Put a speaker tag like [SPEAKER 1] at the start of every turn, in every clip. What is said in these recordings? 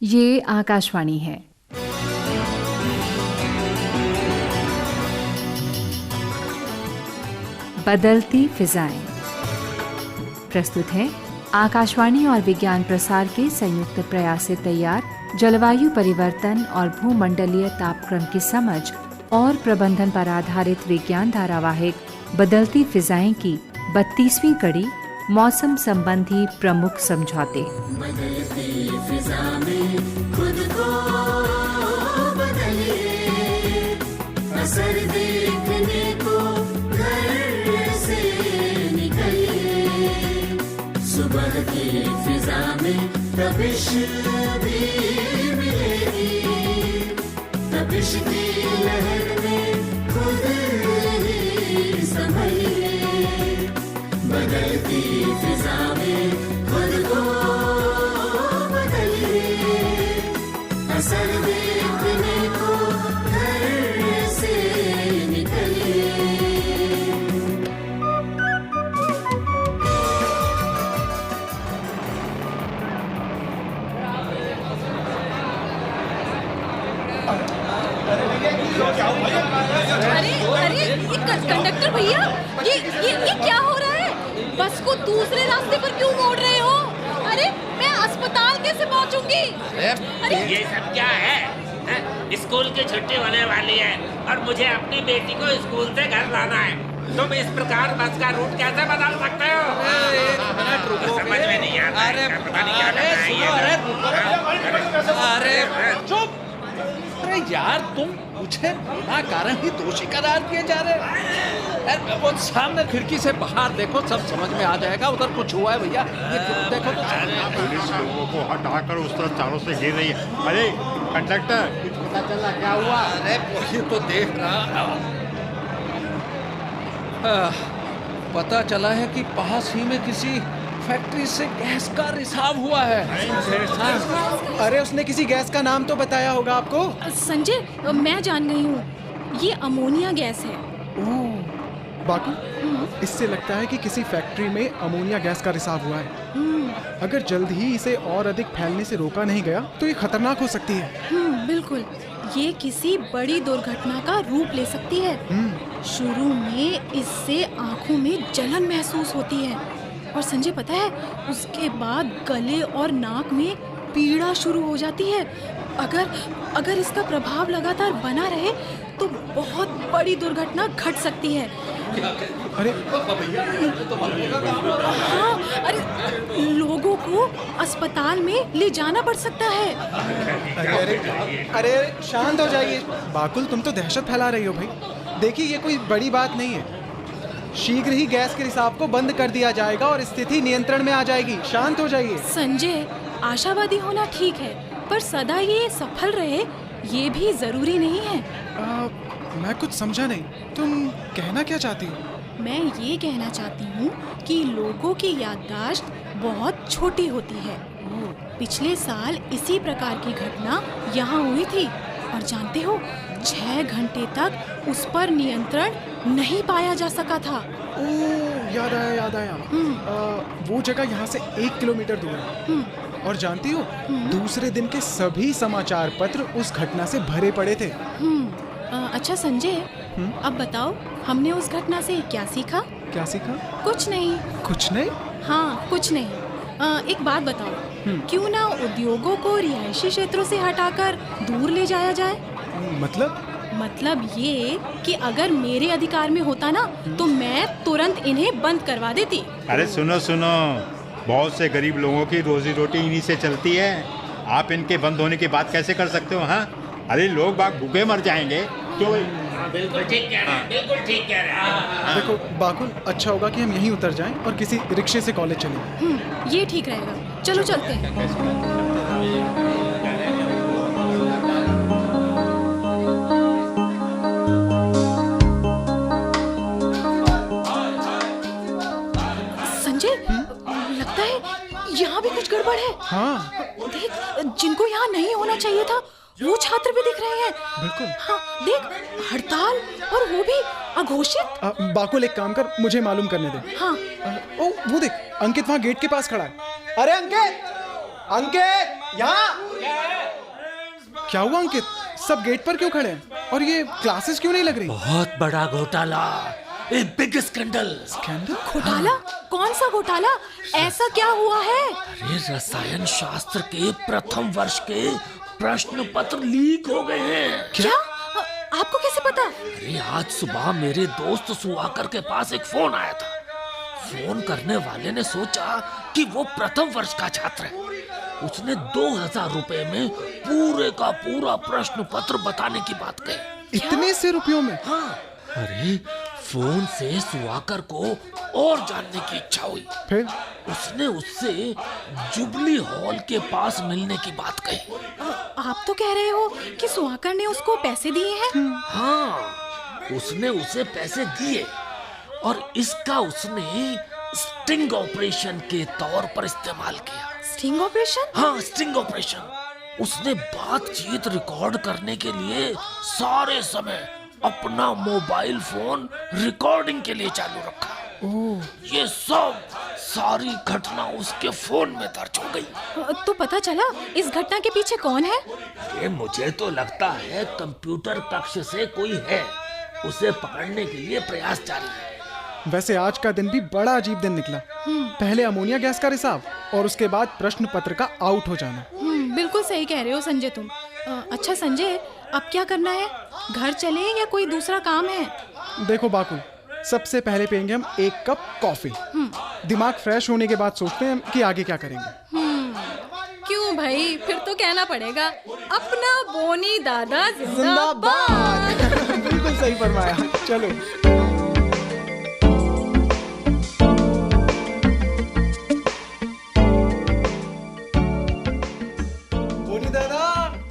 [SPEAKER 1] ये आकाशवाणी है। बदलती फिजाएं। प्रस्तुत है आकाशवाणी और विज्ञान प्रसार के संयुक्त प्रयास से तैयार जलवायु परिवर्तन और भूमंडलीय तापक्रम की समझ और प्रबंधन पर आधारित विज्ञान धारावाहिक बदलती फिजाएं की 32वीं कड़ी, मौसम संबंधी प्रमुख समझौते।
[SPEAKER 2] बदलती फिजा में खुद को बदलिए, असर देखने को घर से निकलिए, सुबह की फिजा में तपिश भी मिलेगी, तपिश की लहर में खुद ही संभलिए, बदलती फिजा में खुद को बदलिए, असर देखने को घर से निकलिए।
[SPEAKER 3] अरे ये कंडक्टर भैया, ये क्या हो रहा है? बस को दूसरे रास्ते पर क्यों मोड़ रहे हो? अरे मैं अस्पताल कैसे पहुंचूंगी?
[SPEAKER 4] अरे ये सब क्या है? स्कूल की छुट्टी होने वाली है और मुझे अपनी बेटी को स्कूल से घर लाना है। तुम इस प्रकार बस का रूट कैसे बदल सकते हो? समझ में नहीं आता।
[SPEAKER 5] अरे
[SPEAKER 4] पता नहीं क्या करना है।
[SPEAKER 5] अरे चुप! अरे यार, तुम मुझे बिना कारण ही दोषी करार किए जा रहे हैं। वो सामने खिड़की से बाहर देखो, सब समझ में आ जाएगा। उधर कुछ हुआ है भैया, ये देखो तो।
[SPEAKER 6] पुलिस लोगों को हटाकर उस तरफ चारों से घेर रही है। अरे कंडक्टर, कुछ पता चला क्या हुआ?
[SPEAKER 5] अरे वही तो देख रहा। पता चला है कि पास ही में किसी फैक्ट्री से गैस का रिसाव हुआ है।
[SPEAKER 7] अरे उसने किसी गैस का नाम तो बताया होगा आपको?
[SPEAKER 3] संजय, मैं जान गई हूँ, ये अमोनिया गैस है।
[SPEAKER 7] बाकू, इससे लगता है कि किसी फैक्ट्री में अमोनिया गैस का रिसाव हुआ है। अगर जल्द ही इसे और अधिक फैलने से रोका नहीं गया तो ये खतरनाक हो सकती है।
[SPEAKER 3] बिल्कुल, ये किसी बड़ी दुर्घटना का रूप ले सकती है। शुरू में इससे आंखों में जलन महसूस होती है और संजय पता है, उसके बाद गले और नाक में पीड़ा शुरू हो जाती है। अगर इसका प्रभाव लगातार बना रहे तो बहुत बड़ी दुर्घटना घट सकती है।
[SPEAKER 7] अरे
[SPEAKER 3] हाँ, अरे लोगों को अस्पताल में ले जाना पड़ सकता है।
[SPEAKER 7] अरे शांत हो जाइए। बाकुल, तुम तो दहशत फैला रही हो भाई। देखिए, ये कोई बड़ी बात नहीं है। शीघ्र ही गैस के रिसाव को बंद कर दिया जाएगा और स्थिति नियंत्रण में आ जाएगी। शांत हो जाइए।
[SPEAKER 3] संजय, आशावादी होना ठीक है, पर सदा ये सफल रहे ये भी जरूरी नहीं है।
[SPEAKER 7] मैं कुछ समझा नहीं। तुम कहना क्या चाहती हो?
[SPEAKER 3] मैं ये कहना चाहती हूँ कि लोगों की याददाश्त बहुत छोटी होती है। पिछले साल इसी प्रकार की घटना यहाँ हुई थी और जानते हो, 6 घंटे तक उस पर नियंत्रण नहीं पाया जा सका था।
[SPEAKER 7] याद आया। वो जगह यहाँ से 1 किलोमीटर दूर है। और जानती हो, दूसरे दिन के सभी समाचार पत्र उस घटना से भरे पड़े थे।
[SPEAKER 3] अच्छा संजय, अब बताओ, हमने उस घटना से क्या सीखा?
[SPEAKER 7] क्या सीखा?
[SPEAKER 3] कुछ नहीं।
[SPEAKER 7] कुछ नहीं?
[SPEAKER 3] हाँ, कुछ नहीं। एक बात बताओ, क्यों ना उद्योगों को रिहायशी क्षेत्रों से हटाकर दूर ले जाया जाए?
[SPEAKER 7] मतलब
[SPEAKER 3] ये कि अगर मेरे अधिकार में होता ना तो मैं तुरंत इन्हें बंद करवा देती।
[SPEAKER 6] अरे सुनो, बहुत से गरीब लोगों की रोजी रोटी इन्हीं से चलती है। आप इनके बंद होने की बात कैसे कर सकते हो? हाँ, अरे लोग बाग भूखे मर जाएंगे। क्यों?
[SPEAKER 4] बिल्कुल ठीक कह रहे हैं, बिल्कुल ठीक कह रहे हैं।
[SPEAKER 7] देखो बाकुल, अच्छा होगा कि हम यहीं उतर जाएं और किसी रिक्शे से कॉलेज चलें।
[SPEAKER 3] ये ठीक रहेगा। चलो चलते हैं। संजय, लगता है यहाँ भी कुछ गड़बड़ है।
[SPEAKER 7] हाँ,
[SPEAKER 3] देख, जिनको यहाँ नहीं होना चाहिए था वो छात्र भी दिख रहे हैं।
[SPEAKER 7] बिल्कुल।
[SPEAKER 3] हाँ, देख, हड़ताल, और वो भी अघोषित।
[SPEAKER 7] बाकुल, एक काम कर, मुझे मालूम करने दे।
[SPEAKER 3] हाँ।
[SPEAKER 7] ओ वो देख, अंकित वहाँ गेट के पास खड़ा है। अरे अंकित, यहाँ। क्या हुआ अंकित? सब गेट पर क्यों खड़े हैं? और ये क्लासेस क्यों नहीं लग रही?
[SPEAKER 8] बहुत बड़ा घोटाला, ए बिग स्कैंडल।
[SPEAKER 7] स्कैंडल?
[SPEAKER 3] घोटाला? कौन सा घोटाला? ऐसा क्या हुआ है?
[SPEAKER 8] अरे रसायन शास्त्र के प्रथम वर्ष के प्रश्न पत्र लीक हो गए हैं।
[SPEAKER 3] क्या? आपको कैसे पता?
[SPEAKER 8] अरे आज सुबह मेरे दोस्त सुहाकर के पास एक फोन आया था। फोन करने वाले ने सोचा कि वो प्रथम वर्ष का छात्र है। उसने 2000 रुपए में पूरे का पूरा प्रश्न पत्र बताने की बात कही।
[SPEAKER 7] इतने से रुपयों में?
[SPEAKER 8] हाँ, अरे फोन से सुहाकर को और जानने की इच्छा हुई।
[SPEAKER 7] फिर?
[SPEAKER 8] उसने उससे जुबली हॉल के पास मिलने की बात कही।
[SPEAKER 3] आप तो कह रहे हो कि सुहाकर ने उसको पैसे दिए हैं?
[SPEAKER 8] हाँ, उसने उसे पैसे दिए और इसका उसने स्टिंग ऑपरेशन के तौर पर इस्तेमाल किया।
[SPEAKER 3] Sting operation?
[SPEAKER 8] हाँ, स्टिंग ऑपरेशन। उसने बातचीत रिकॉर्ड करने के लिए सारे समय अपना मोबाइल फोन रिकॉर्डिंग के लिए चालू रखा। ये सारी घटना उसके फोन में दर्ज हो गई।
[SPEAKER 3] तो पता चला इस घटना के पीछे कौन है?
[SPEAKER 8] अरे मुझे तो लगता है कंप्यूटर कक्ष से कोई है। उसे पकड़ने के लिए प्रयास जारी है।
[SPEAKER 7] वैसे आज का दिन भी बड़ा अजीब दिन निकला। पहले अमोनिया गैस का रिसाव और उसके बाद प्रश्न पत्र का आउट हो जाना।
[SPEAKER 3] बिल्कुल सही कह रहे हो संजय तुम। अच्छा संजय, अब क्या करना है? घर चले या कोई दूसरा काम है?
[SPEAKER 7] देखो बाकुल, सबसे पहले पियेंगे हम एक कप कॉफी। दिमाग फ्रेश होने के बाद सोचते हैं कि आगे क्या करेंगे।
[SPEAKER 3] क्यों भाई, फिर तो कहना पड़ेगा अपना बोनी दादा
[SPEAKER 7] जिंदाबाद। बिल्कुल सही फरमाया। चलो। बोनी दादा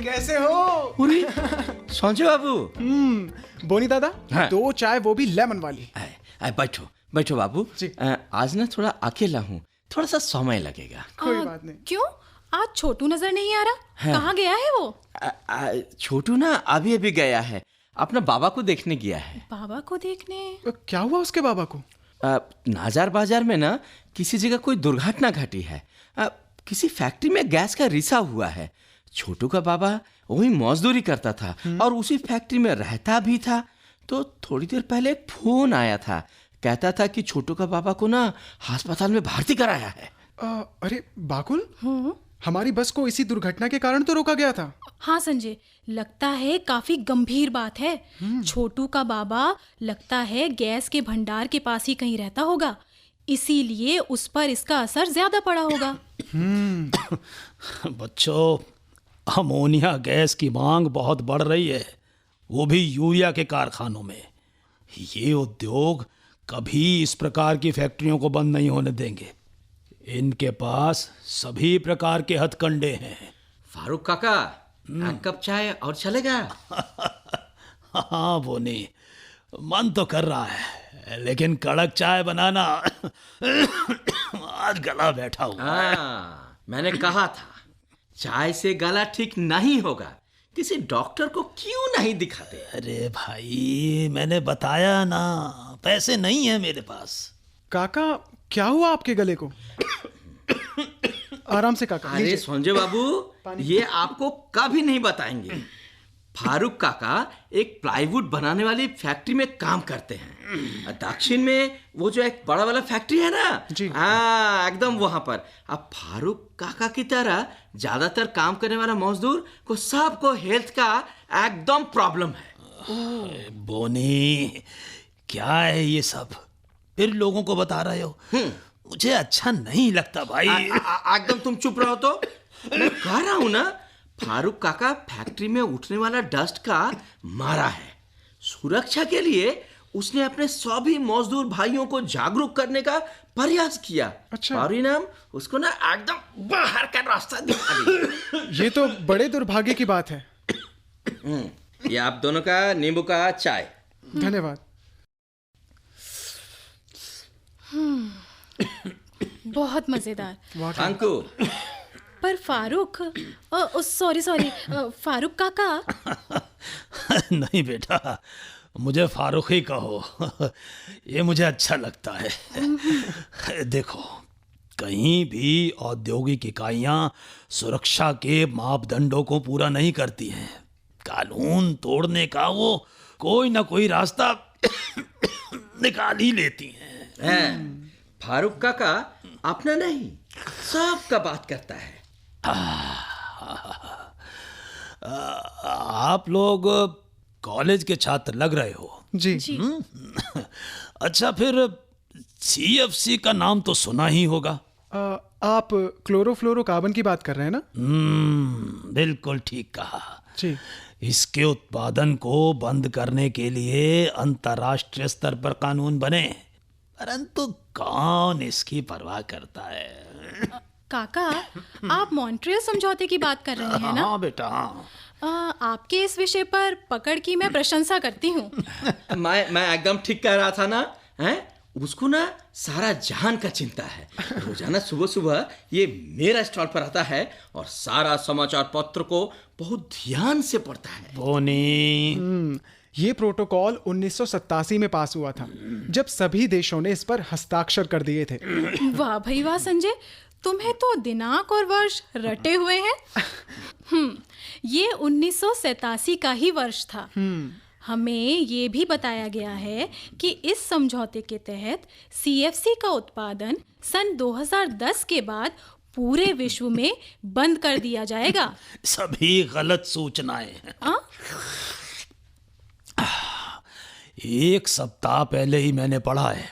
[SPEAKER 7] कैसे हो?
[SPEAKER 9] संजय बाबू।
[SPEAKER 7] बोनी दादा,
[SPEAKER 9] हाँ।
[SPEAKER 7] 2 चाय, वो भी लेमन वाली।
[SPEAKER 9] बैठो बैठो बाबू
[SPEAKER 7] जी।
[SPEAKER 9] आज ना थोड़ा अकेला हूँ, थोड़ा सा समय लगेगा।
[SPEAKER 7] कोई बात नहीं।
[SPEAKER 3] क्यों? आज छोटू नजर नहीं आ रहा?
[SPEAKER 9] हाँ।
[SPEAKER 3] कहाँ गया है वो?
[SPEAKER 9] छोटू ना अभी अभी गया है, अपना बाबा को देखने गया है।
[SPEAKER 3] बाबा को देखने?
[SPEAKER 7] क्या हुआ उसके बाबा को?
[SPEAKER 9] नाजार बाजार में ना किसी जगह कोई दुर्घटना घटी है। किसी फैक्ट्री में गैस का रिसाव हुआ है। छोटू का बाबा वही मजदूरी करता था और उसी फैक्ट्री में रहता भी था। तो थोड़ी देर पहले एक फोन आया था, कहता था कि छोटू का बाबा को ना अस्पताल में भर्ती कराया है।
[SPEAKER 7] अरे बाकुल, हमारी बस को इसी दुर्घटना के कारण तो रोका गया था।
[SPEAKER 3] हाँ संजय, लगता है काफी गंभीर बात है। छोटू का बाबा लगता है गैस के भंडार के पास ही कहीं रहता होगा, इसीलिए उस पर इसका असर ज्यादा पड़ा होगा।
[SPEAKER 10] बच्चों, अमोनिया गैस की मांग बहुत बढ़ रही है, वो भी यूरिया के कारखानों में। ये उद्योग कभी इस प्रकार की फैक्ट्रियों को बंद नहीं होने देंगे। इनके पास सभी प्रकार के हथकंडे हैं।
[SPEAKER 9] फारूक काका, एक कप चाय और चलेगा?
[SPEAKER 10] हाँ बोनी, मन तो कर रहा है, लेकिन कड़क चाय बनाना आज गला बैठा हुआ है।
[SPEAKER 9] मैंने कहा था चाय से गला ठीक नहीं होगा। किसी डॉक्टर को क्यों नहीं दिखाते?
[SPEAKER 10] अरे भाई, मैंने बताया ना, पैसे नहीं है मेरे पास।
[SPEAKER 7] काका, क्या हुआ आपके गले को? आराम से काका।
[SPEAKER 9] अरे संजय बाबू, ये आपको कभी नहीं बताएंगे। फारूक काका एक प्लाईवुड बनाने वाली फैक्ट्री में काम करते हैं। दक्षिण में वो जो एक बड़ा वाला फैक्ट्री है ना,
[SPEAKER 7] जी।
[SPEAKER 9] हाँ, एकदम वहां पर। अब फारूक काका की तरह ज्यादातर काम करने वाला मजदूर को सबको हेल्थ का एकदम प्रॉब्लम है।
[SPEAKER 10] बोनी, क्या है ये सब? फिर लोगों को बता रहे हो? मुझे अच्छा नहीं लगता भाई।
[SPEAKER 9] एकदम तुम चुप रहो। तो मैं कह रहा हूं ना, फारूक काका फैक्ट्री में उठने वाला डस्ट का मारा है। सुरक्षा के लिए उसने अपने सभी मजदूर भाइयों को जागरूक करने का प्रयास किया।
[SPEAKER 7] अच्छा।
[SPEAKER 9] परिणाम उसको ना एकदम बाहर का रास्ता दिखा दिया।
[SPEAKER 7] ये तो बड़े दुर्भाग्य की बात है।
[SPEAKER 9] ये आप दोनों का नींबू का चाय।
[SPEAKER 7] धन्यवाद।
[SPEAKER 3] बहुत मजेदार।
[SPEAKER 9] अंकु,
[SPEAKER 3] पर फारूक, सॉरी फारूक काका।
[SPEAKER 10] नहीं बेटा, मुझे फारूक ही कहो। ये मुझे अच्छा लगता है। देखो, कहीं भी औद्योगिक इकाइयां सुरक्षा के मापदंडों को पूरा नहीं करती हैं। कानून तोड़ने का वो कोई ना कोई रास्ता निकाल ही लेती हैं।
[SPEAKER 9] फारूक काका अपना नहीं सबका बात करता है।
[SPEAKER 10] आप लोग कॉलेज के छात्र लग रहे हो।
[SPEAKER 7] जी
[SPEAKER 10] अच्छा, फिर सीएफसी का नाम तो सुना ही होगा।
[SPEAKER 7] आप क्लोरोफ्लोरोकार्बन की बात कर रहे हैं ना?
[SPEAKER 10] बिल्कुल ठीक कहा।
[SPEAKER 7] जी।
[SPEAKER 10] इसके उत्पादन को बंद करने के लिए अंतर्राष्ट्रीय स्तर पर कानून बने, परंतु कौन इसकी परवाह करता है?
[SPEAKER 3] काका, आप मॉन्ट्रियल समझौते की बात कर रहे हैं ना?
[SPEAKER 10] हाँ बेटा।
[SPEAKER 3] आपके इस विषय पर पकड़ की मैं प्रशंसा करती हूँ।
[SPEAKER 9] मैं एकदम ठीक कह रहा था ना? हैं? उसको ना सारा जहान का चिंता है। रोजाना सुबह सुबह ये मेरा स्टॉल पर आता है और सारा समाचार पत्र को बहुत ध्यान से पढ़ता है।
[SPEAKER 10] बोनी,
[SPEAKER 7] ये प्रोटोकॉल 1987 में पास हुआ था, जब सभी देशों ने इस पर हस्ताक्षर कर दिए थे।
[SPEAKER 3] वाह भाई वाह संजय, तुम्हें तो दिनांक और वर्ष रटे हुए हैं। ये 1987 का ही वर्ष था। हमें ये भी बताया गया है कि इस समझौते के तहत सीएफसी का उत्पादन सन 2010 के बाद पूरे विश्व में बंद कर दिया जाएगा।
[SPEAKER 10] सभी गलत सूचनाएं हैं। एक सप्ताह पहले ही मैंने पढ़ा है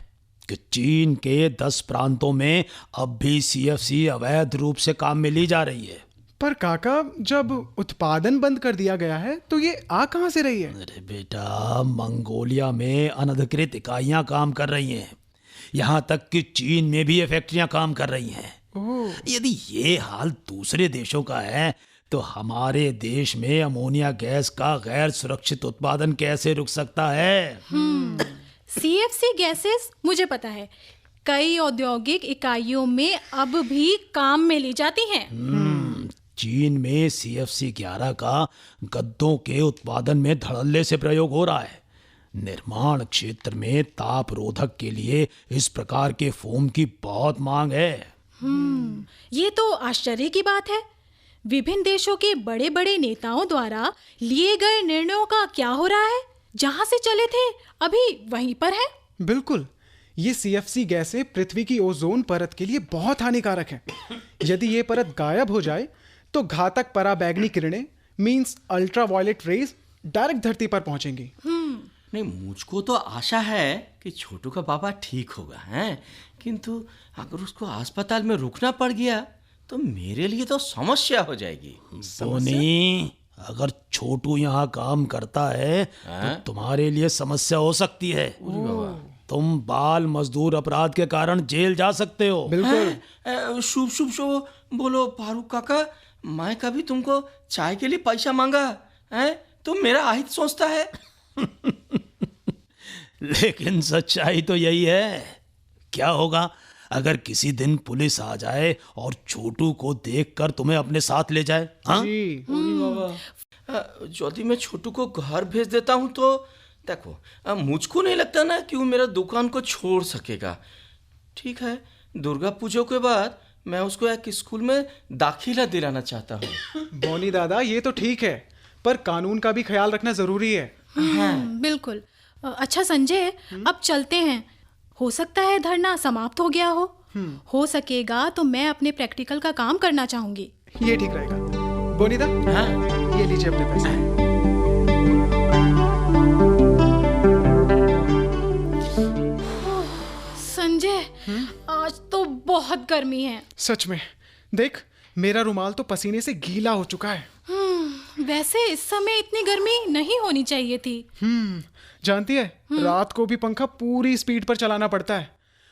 [SPEAKER 10] कि चीन के 10 प्रांतों में अब भी सीएफसी अवैध रूप से काम में ली जा रही है।
[SPEAKER 7] पर काका, जब उत्पादन बंद कर दिया गया है तो ये आ कहां से रही है?
[SPEAKER 10] अरे बेटा, मंगोलिया में अनधिकृत इकाइयां काम कर रही हैं। यहाँ तक कि चीन में भी ये फैक्ट्रियां काम कर रही हैं। यदि ये हाल दूसरे देशों का है तो हमारे देश में अमोनिया गैस का गैर सुरक्षित उत्पादन कैसे रुक सकता है?
[SPEAKER 3] सीएफसी गैसेस मुझे पता है, कई औद्योगिक इकाइयों में अब भी काम में ली जाती हैं।
[SPEAKER 10] चीन में सीएफसी 11 का गद्दों के उत्पादन में धड़ल्ले से प्रयोग हो रहा है। निर्माण क्षेत्र में ताप रोधक के लिए इस प्रकार के फोम की बहुत मांग है।
[SPEAKER 3] ये तो आश्चर्य की बात है। विभिन्न देशों के बड़े बड़े नेताओं द्वारा लिए गए निर्णयों का क्या हो रहा है? जहां से चले थे अभी वहीं पर है।
[SPEAKER 7] बिल्कुल, ये सीएफसी गैसें पृथ्वी की ओजोन परत के लिए बहुत हानिकारक है। यदि ये परत गायब हो जाए तो घातक पराबैंगनी किरणें मींस अल्ट्रावायलेट रेज डायरेक्ट धरती पर पहुंचेंगी।
[SPEAKER 9] नहीं, मुझको तो आशा है कि छोटू का बाबा ठीक होगा, हैं? किंतु अगर उसको अस्पताल में रुकना पड़ गया तो मेरे लिए तो समस्या हो जाएगी।
[SPEAKER 10] बोनी, अगर छोटू यहाँ काम करता है तो तुम्हारे लिए समस्या हो सकती है। तुम बाल मजदूर अपराध के कारण जेल जा सकते हो।
[SPEAKER 7] बिल्कुल।
[SPEAKER 9] शुभ शुभ शुभ बोलो फारूक काका, मैं कभी तुमको चाय के लिए पैसा मांगा है? तुम मेरा आहित सोचता है।
[SPEAKER 10] लेकिन सच्चाई तो यही है। क्या होगा अगर किसी दिन पुलिस आ जाए और छोटू को देखकर तुम्हें अपने साथ ले जाए? हाँ?
[SPEAKER 9] यदि मैं छोटू को घर भेज देता हूँ तो देखो, मुझको नहीं लगता ना कि वो मेरा दुकान को छोड़ सकेगा। ठीक है, दुर्गा पूजा के बाद मैं उसको एक स्कूल में दाखिला दिलाना चाहता हूँ।
[SPEAKER 7] बोनी दादा, ये तो ठीक है, पर कानून का भी ख्याल रखना जरूरी है।
[SPEAKER 3] बिल्कुल। अच्छा संजय, अब चलते हैं। हो सकता है धरना समाप्त हो गया हो सकेगा तो मैं अपने प्रैक्टिकल का काम करना चाहूंगी।
[SPEAKER 7] ये ठीक रहेगा। बोनीदा, ये लीजिए अपने पैसे।
[SPEAKER 3] संजय, आज तो बहुत गर्मी है।
[SPEAKER 7] सच में, देख मेरा रुमाल तो पसीने से गीला हो चुका है।
[SPEAKER 3] वैसे इस समय इतनी गर्मी नहीं होनी चाहिए थी।
[SPEAKER 7] जानती है, रात को भी पंखा पूरी स्पीड पर चलाना पड़ता है।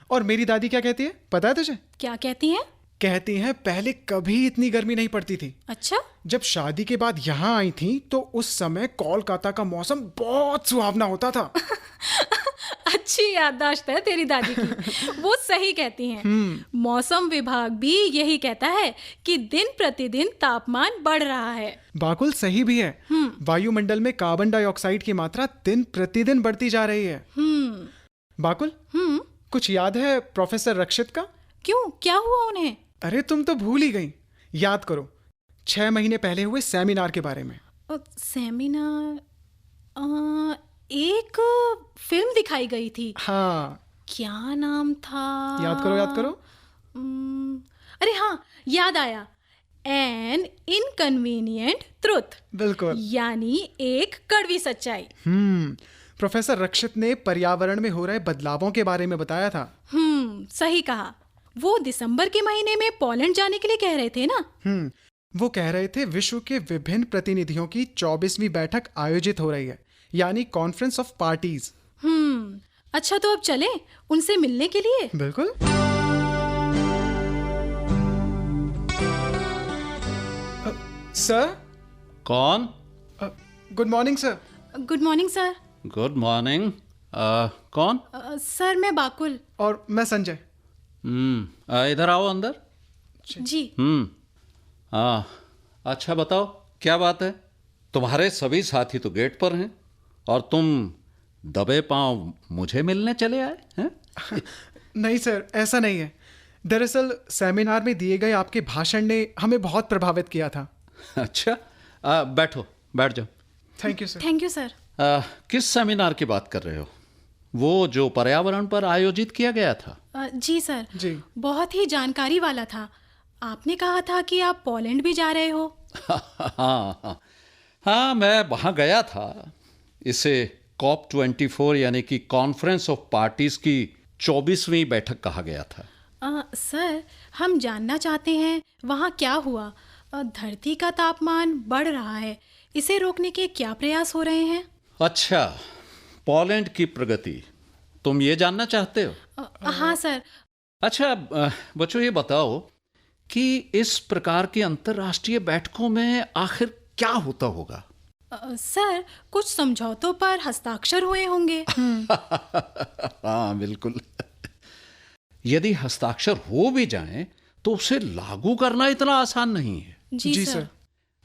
[SPEAKER 7] और मेरी दादी क्या कहती है पता है तुझे?
[SPEAKER 3] क्या कहती हैं?
[SPEAKER 7] कहती हैं पहले कभी इतनी गर्मी नहीं पड़ती थी।
[SPEAKER 3] अच्छा? जब
[SPEAKER 7] शादी के बाद यहाँ आई थी तो उस समय कोलकाता का मौसम बहुत सुहावना होता था।
[SPEAKER 3] अच्छी याददाश्त है तेरी दादी की। वो सही कहती हैं। मौसम विभाग भी यही कहता है कि दिन प्रतिदिन तापमान बढ़ रहा है।
[SPEAKER 7] बाकुल सही भी है। वायुमंडल में कार्बन डाइऑक्साइड की मात्रा दिन प्रतिदिन बढ़ती जा रही है। बाकुल, कुछ याद है प्रोफेसर रक्षित का?
[SPEAKER 3] क्यों, क्या हुआ उन्हें?
[SPEAKER 7] अरे तुम तो भूल ही गई। याद करो 6 महीने पहले हुए सेमिनार के बारे में।
[SPEAKER 3] सेमिनार, एक फिल्म दिखाई गई थी।
[SPEAKER 7] हाँ,
[SPEAKER 3] क्या नाम था?
[SPEAKER 7] याद करो याद करो।
[SPEAKER 3] अरे हाँ, याद आया। एन इनकन्वीनियंट ट्रुथ,
[SPEAKER 7] बिल्कुल।
[SPEAKER 3] यानी एक कड़वी सच्चाई।
[SPEAKER 7] प्रोफेसर रक्षित ने पर्यावरण में हो रहे बदलावों के बारे में बताया था।
[SPEAKER 3] सही कहा। वो दिसंबर के महीने में पोलैंड जाने के लिए कह रहे थे ना?
[SPEAKER 7] वो कह रहे थे विश्व के विभिन्न प्रतिनिधियों की 24वीं बैठक आयोजित हो रही है, यानी कॉन्फ्रेंस ऑफ पार्टीज।
[SPEAKER 3] अच्छा, तो अब चलें उनसे मिलने के लिए?
[SPEAKER 7] बिल्कुल। सर।
[SPEAKER 5] कौन?
[SPEAKER 7] Good morning sir.
[SPEAKER 3] Good morning sir.
[SPEAKER 5] Good morning. कौन?
[SPEAKER 3] सर, मैं बाकुल।
[SPEAKER 7] और मैं संजय।
[SPEAKER 5] इधर आओ अंदर।
[SPEAKER 3] जी।
[SPEAKER 5] अच्छा बताओ क्या बात है? तुम्हारे सभी साथी तो गेट पर हैं और तुम दबे पांव मुझे मिलने चले आए हैं?
[SPEAKER 7] नहीं सर, ऐसा नहीं है। दरअसल सेमिनार में दिए गए आपके भाषण ने हमें बहुत प्रभावित किया था।
[SPEAKER 5] अच्छा, बैठो, बैठ जाओ।
[SPEAKER 7] Thank you sir.
[SPEAKER 3] Thank you sir.
[SPEAKER 5] किस सेमिनार की बात कर रहे हो? वो जो पर्यावरण पर आयोजित किया गया था?
[SPEAKER 3] जी सर।
[SPEAKER 7] जी।
[SPEAKER 3] बहुत ही जानकारी वाला था। आपने कहा था कि आप पोलैंड भी जा रहे हो।
[SPEAKER 5] हाँ, मैं वहाँ गया था। इसे COP24 यानी कि कॉन्फ्रेंस ऑफ पार्टीज की 24वीं बैठक कहा गया था।
[SPEAKER 3] सर, हम जानना चाहते हैं वहाँ क्या हुआ। धरती का तापमान बढ़ रहा है, इसे रोकने के क्या प्रयास हो रहे हैं?
[SPEAKER 5] अच्छा, पोलैंड की प्रगति तुम ये जानना चाहते हो?
[SPEAKER 3] हाँ सर।
[SPEAKER 5] अच्छा बच्चों, ये बताओ कि इस प्रकार की अंतर्राष्ट्रीय बैठकों में आखिर क्या होता होगा?
[SPEAKER 3] सर, कुछ समझौतों पर हस्ताक्षर हुए होंगे।
[SPEAKER 5] हाँ बिल्कुल। यदि हस्ताक्षर हो भी जाएं तो उसे लागू करना इतना आसान नहीं है।
[SPEAKER 3] जी सर।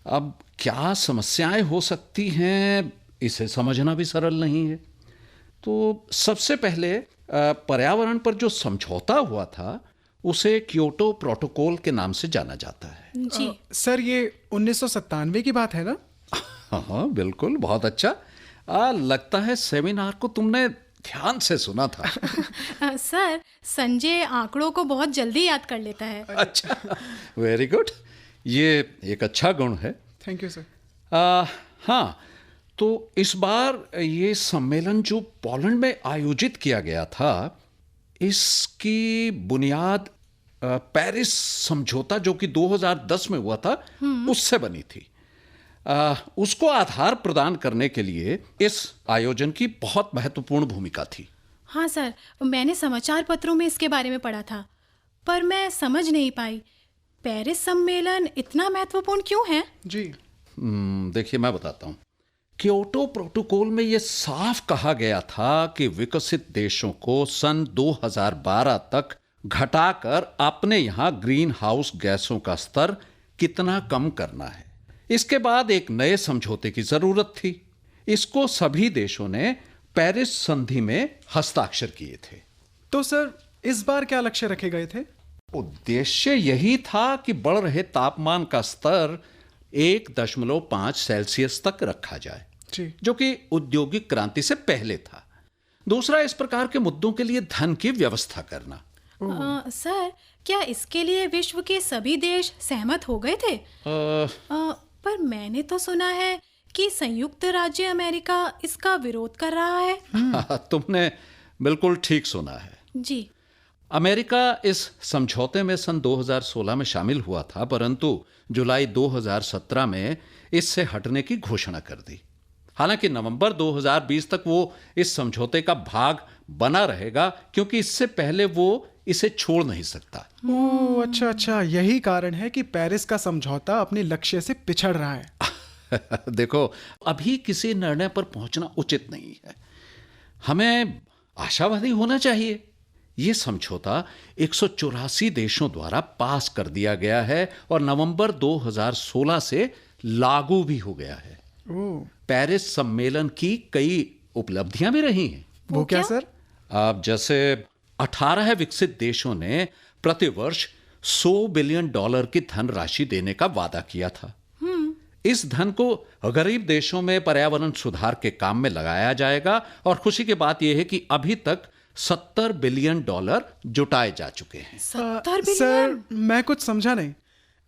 [SPEAKER 5] अब क्या समस्याएं हो सकती हैं इसे समझना भी सरल नहीं है। तो सबसे पहले पर्यावरण पर जो समझौता हुआ था उसे क्योटो प्रोटोकॉल के नाम से जाना जाता है।
[SPEAKER 3] जी।
[SPEAKER 7] सर, ये 1997 की बात है ना?
[SPEAKER 5] हाँ बिल्कुल, बहुत अच्छा। लगता है सेमिनार को तुमने ध्यान से सुना था।
[SPEAKER 3] सर, संजय आंकड़ों को बहुत जल्दी याद कर लेता है।
[SPEAKER 5] अच्छा, वेरी गुड, ये एक अच्छा गुण है।
[SPEAKER 7] Thank you sir.
[SPEAKER 5] हाँ, तो इस बार ये सम्मेलन जो पोलैंड में आयोजित किया गया था, इसकी बुनियाद पेरिस समझौता जो कि 2010 में हुआ था उससे बनी थी। उसको आधार प्रदान करने के लिए इस आयोजन की बहुत महत्वपूर्ण भूमिका थी।
[SPEAKER 3] हाँ सर, मैंने समाचार पत्रों में इसके बारे में पढ़ा था, पर मैं समझ नहीं पाई पेरिस सम्मेलन इतना महत्वपूर्ण क्यों है?
[SPEAKER 7] जी।
[SPEAKER 5] देखिए, मैं बताता हूँ। क्योटो प्रोटोकॉल में यह साफ कहा गया था कि विकसित देशों को सन 2012 तक घटाकर अपने यहाँ ग्रीन हाउस गैसों का स्तर कितना कम करना है। इसके बाद एक नए समझौते की जरूरत थी। इसको सभी देशों ने पेरिस संधि में हस्ताक्षर किए थे।
[SPEAKER 7] तो सर, इस बार क्या लक्ष्य रखे गए थे?
[SPEAKER 5] उद्देश्य यही था कि बढ़ रहे तापमान का स्तर 1.5 सेल्सियस तक रखा जाए, जो कि औद्योगिक क्रांति से पहले था। दूसरा, इस प्रकार के मुद्दों के लिए धन की व्यवस्था करना।
[SPEAKER 3] सर, क्या इसके लिए विश्व के सभी देश सहमत हो गए थे? पर मैंने तो सुना है कि संयुक्त राज्य अमेरिका इसका विरोध कर रहा है।
[SPEAKER 5] तुमने बिल्कुल ठीक सुना है।
[SPEAKER 3] जी।
[SPEAKER 5] अमेरिका इस समझौते में सन 2016 में शामिल हुआ था, परंतु जुलाई 2017 में इससे हटने की घोषणा कर दी। हालांकि नवंबर 2020 तक वो इस समझौते का भाग बना रहेगा, क्योंकि इससे पहले वो इसे छोड़ नहीं सकता।
[SPEAKER 7] ओह, अच्छा अच्छा, यही कारण है कि पेरिस का समझौता अपने लक्ष्य से पिछड़ रहा है।
[SPEAKER 5] देखो, अभी किसी निर्णय पर पहुंचना उचित नहीं है। हमें आशावादी होना चाहिए। ये समझौता 184 देशों द्वारा पास कर दिया गया है और नवंबर 2016 से लागू भी हो गया है। पेरिस सम्मेलन की कई उपलब्धियां भी रही हैं।
[SPEAKER 7] वो क्या सर?
[SPEAKER 5] अब जैसे 18 विकसित देशों ने प्रतिवर्ष $100 बिलियन की धनराशि देने का वादा किया था। इस धन को गरीब देशों में पर्यावरण सुधार के काम में लगाया जाएगा और खुशी की बात यह है कि अभी तक $70 बिलियन जुटाए जा चुके हैं।
[SPEAKER 3] 70 बिलियन?
[SPEAKER 7] सर, मैं कुछ समझा नहीं।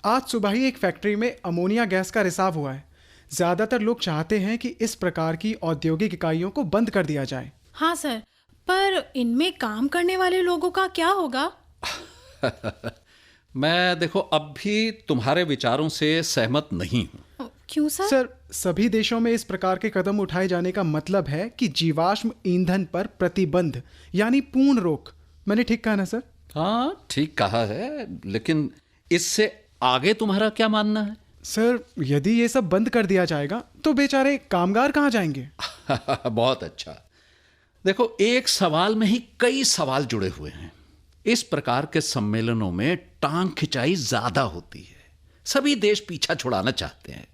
[SPEAKER 7] आज सुबह ही एक फैक्ट्री में अमोनिया गैस का रिसाव हुआ है। ज्यादातर लोग चाहते हैं कि इस प्रकार की औद्योगिक इकाइयों को बंद कर दिया जाए।
[SPEAKER 3] हाँ सर, पर इनमें काम करने वाले लोगों का क्या होगा?
[SPEAKER 5] मैं देखो अब भी तुम्हारे विचारों से सहमत नहीं हूं।
[SPEAKER 3] क्यों सर?
[SPEAKER 7] सर, सभी देशों में इस प्रकार के कदम उठाए जाने का मतलब है कि जीवाश्म ईंधन पर प्रतिबंध, यानी पूर्ण रोक। मैंने ठीक कहा ना सर?
[SPEAKER 5] हाँ, ठीक कहा है, लेकिन इससे आगे तुम्हारा क्या मानना है?
[SPEAKER 7] सर, यदि ये सब बंद कर दिया जाएगा तो बेचारे कामगार कहाँ जाएंगे?
[SPEAKER 5] बहुत अच्छा। देखो, एक सवाल में ही कई सवाल जुड़े हुए हैं। इस प्रकार के सम्मेलनों में टांग खिंचाई ज्यादा होती है। सभी देश पीछा छुड़ाना चाहते हैं,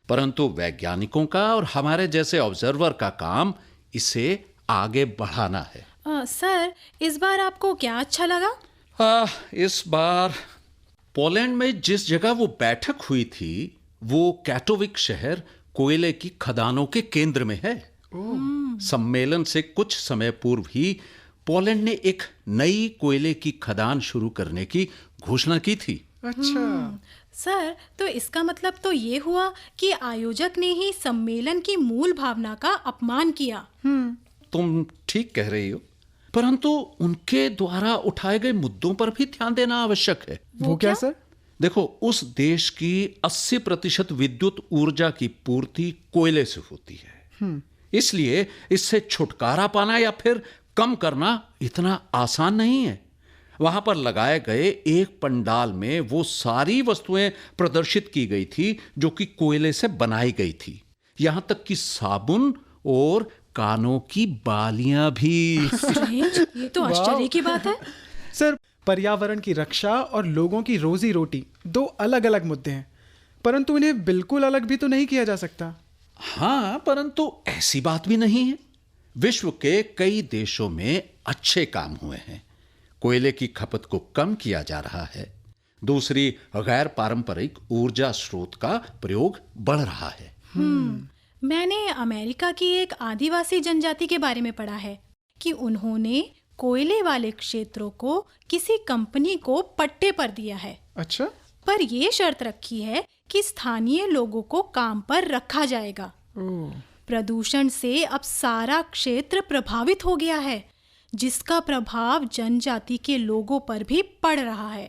[SPEAKER 5] परंतु वैज्ञानिकों का और हमारे जैसे ऑब्जर्वर का काम इसे आगे बढ़ाना है।
[SPEAKER 3] सर, इस बार आपको क्या अच्छा लगा?
[SPEAKER 5] इस बार पोलैंड में जिस जगह वो बैठक हुई थी, वो कैटोविक शहर कोयले की खदानों के केंद्र में है। सम्मेलन से कुछ समय पूर्व ही पोलैंड ने एक नई कोयले की खदान शुरू करने की घोषणा की थी।
[SPEAKER 7] अच्छा।
[SPEAKER 3] सर, तो इसका मतलब तो ये हुआ कि आयोजक ने ही सम्मेलन की मूल भावना का अपमान किया।
[SPEAKER 5] तुम ठीक कह रही हो, परंतु उनके द्वारा उठाए गए मुद्दों पर भी ध्यान देना आवश्यक है।
[SPEAKER 7] वो क्या सर?
[SPEAKER 5] देखो, उस देश की 80% विद्युत ऊर्जा की पूर्ति कोयले से होती है। इसलिए इससे छुटकारा पाना या फिर कम करना इतना आसान नहीं है। वहां पर लगाए गए एक पंडाल में वो सारी वस्तुएं प्रदर्शित की गई थी जो कि कोयले से बनाई गई थी, यहां तक कि साबुन और कानों की बालियां भी।
[SPEAKER 3] ये तो आश्चर्य की बात है।
[SPEAKER 7] सर, पर्यावरण की रक्षा और लोगों की रोजी रोटी दो अलग अलग मुद्दे हैं, परंतु इन्हें बिल्कुल अलग भी तो नहीं किया जा सकता।
[SPEAKER 5] हाँ, परंतु ऐसी बात भी नहीं है। विश्व के कई देशों में अच्छे काम हुए हैं। कोयले की खपत को कम किया जा रहा है। दूसरी, गैर पारंपरिक ऊर्जा स्रोत का प्रयोग बढ़ रहा है।
[SPEAKER 3] मैंने अमेरिका की एक आदिवासी जनजाति के बारे में पढ़ा है कि उन्होंने कोयले वाले क्षेत्रों को किसी कंपनी को पट्टे पर दिया है।
[SPEAKER 7] अच्छा।
[SPEAKER 3] पर यह शर्त रखी है कि स्थानीय लोगों को काम पर रखा जाएगा। प्रदूषण से अब सारा क्षेत्र प्रभावित हो गया है, जिसका प्रभाव जनजाति के लोगों पर भी पड़ रहा है।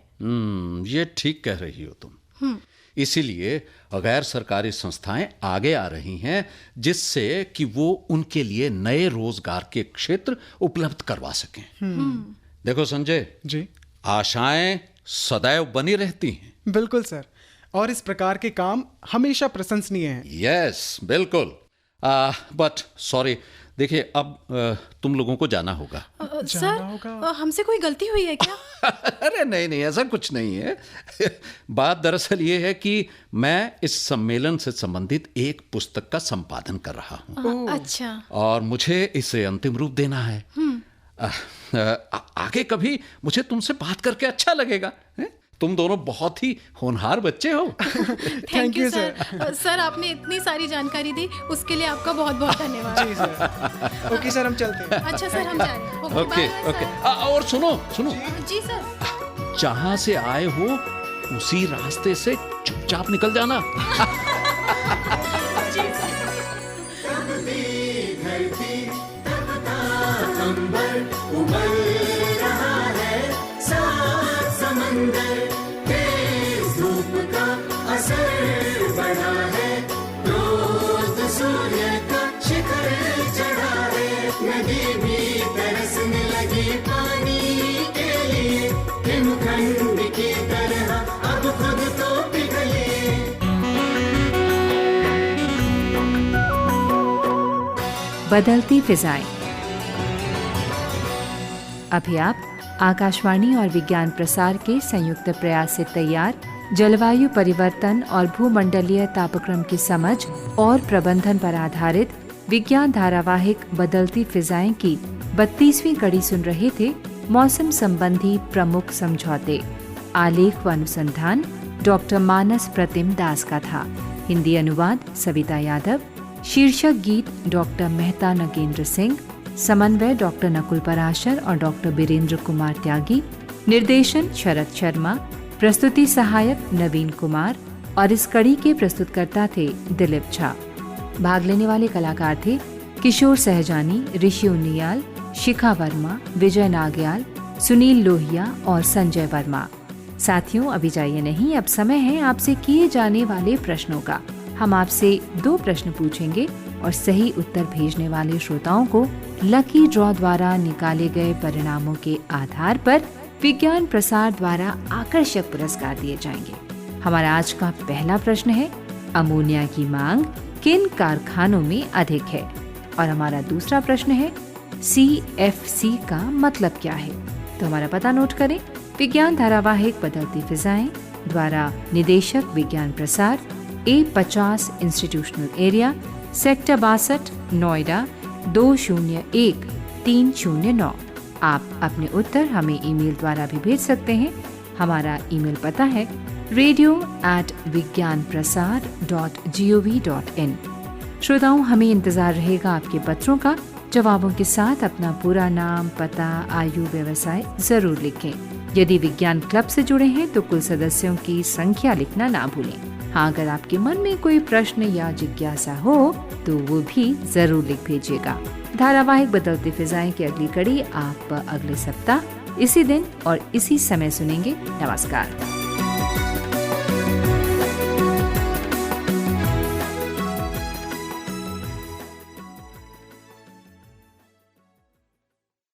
[SPEAKER 5] ये ठीक कह रही हो तुम। इसीलिए गैर सरकारी संस्थाएं आगे आ रही हैं, जिससे कि वो उनके लिए नए रोजगार के क्षेत्र उपलब्ध करवा सकें। देखो संजय
[SPEAKER 7] जी,
[SPEAKER 5] आशाएं सदैव बनी रहती हैं।
[SPEAKER 7] बिल्कुल सर, और इस प्रकार के काम हमेशा प्रशंसनीय हैं।
[SPEAKER 5] यस, बिल्कुल। बट सॉरी, देखिए अब तुम लोगों को जाना होगा।
[SPEAKER 3] सर, हमसे कोई गलती हुई है क्या?
[SPEAKER 5] अरे नहीं नहीं, ऐसा कुछ नहीं है। बात दरअसल ये है कि मैं इस सम्मेलन से संबंधित एक पुस्तक का संपादन कर रहा हूँ।
[SPEAKER 3] अच्छा।
[SPEAKER 5] और मुझे इसे अंतिम रूप देना है। आगे कभी मुझे तुमसे बात करके अच्छा लगेगा। तुम दोनों बहुत ही होनहार बच्चे हो।
[SPEAKER 3] Thank you sir. सर, आपने इतनी सारी जानकारी दी, उसके लिए आपका बहुत बहुत धन्यवाद।
[SPEAKER 7] जी सर। ओके सर, हम चलते हैं।
[SPEAKER 3] अच्छा सर, हम जा रहे हैं।
[SPEAKER 5] Okay okay. और सुनो सुनो,
[SPEAKER 3] जी सर।
[SPEAKER 5] जहां से आए हो उसी रास्ते से चुपचाप निकल जाना।
[SPEAKER 1] बदलती फिजाएं। अभी आप आकाशवाणी और विज्ञान प्रसार के संयुक्त प्रयास से तैयार जलवायु परिवर्तन और भूमंडलीय तापक्रम की समझ और प्रबंधन पर आधारित विज्ञान धारावाहिक बदलती फिजाएं की 32वीं कड़ी सुन रहे थे, मौसम संबंधी प्रमुख समझौते, आलेख व अनुसंधान डॉक्टर मानस प्रतिम दास का था। हिंदी अनुवाद सविता यादव। शीर्षक गीत डॉक्टर मेहता नगेंद्र सिंह। समन्वय डॉक्टर नकुल पराशर और डॉक्टर बीरेंद्र कुमार त्यागी। निर्देशन शरद शर्मा। प्रस्तुति सहायक नवीन कुमार। और इस कड़ी के प्रस्तुतकर्ता थे दिलीप झा। भाग लेने वाले कलाकार थे किशोर सहजानी, ऋषि उनियाल, शिखा वर्मा, विजय नाग्याल, सुनील लोहिया और संजय वर्मा। साथियों, अभी जाइए नहीं, अब समय है आपसे किए जाने वाले प्रश्नों का। हम आपसे 2 प्रश्न पूछेंगे और सही उत्तर भेजने वाले श्रोताओं को लकी ड्रॉ द्वारा निकाले गए परिणामों के आधार पर विज्ञान प्रसार द्वारा आकर्षक पुरस्कार दिए जाएंगे। हमारा आज का पहला प्रश्न है, अमोनिया की मांग किन कारखानों में अधिक है? और हमारा दूसरा प्रश्न है, CFC का मतलब क्या है? तो हमारा पता नोट करें। विज्ञान धारावाहिक बदलती फिजाएं द्वारा निदेशक विज्ञान प्रसार, A50 institutional area, sector 62, Noida 201309। आप अपने उत्तर हमें ईमेल द्वारा भी भेज सकते हैं। हमारा ईमेल पता है radio@vigyanprasar.gov.in। श्रोताओं, हमें इंतजार रहेगा आपके पत्रों का। जवाबों के साथ अपना पूरा नाम, पता, आयु, व्यवसाय जरूर लिखें। यदि विज्ञान क्लब से जुड़े हैं तो कुल सदस्यों की संख्या लिखना ना भूलें। हाँ, अगर आपके मन में कोई प्रश्न या जिज्ञासा हो तो वो भी जरूर लिख भेजिएगा। धारावाहिक बदलती फिजाएं की अगली कड़ी आप अगले सप्ताह इसी दिन और इसी समय सुनेंगे। नमस्कार।